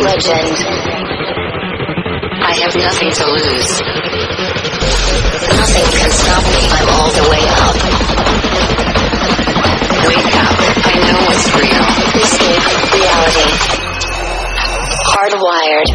legend. I have nothing to lose. Nothing can stop me. I'm all the way up. Wake up. I know what's real. Escape reality. Hardwired.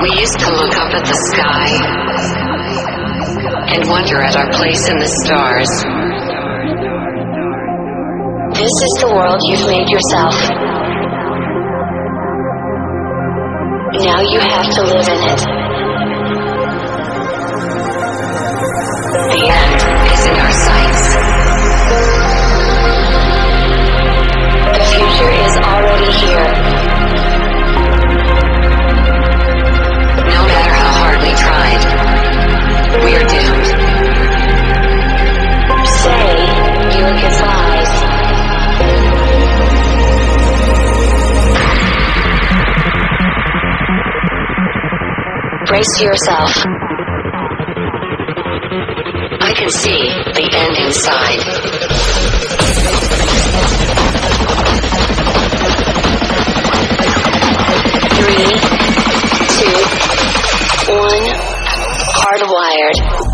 We used to look up at the sky and wonder at our place in the stars. This is the world you've made yourself. Now you have to live in it. The end is in our sights. The future is already here. No matter how hard we tried, we're doomed. Say your goodbyes. Brace yourself. I can see the end inside. 3, 2, 1. Hardwired.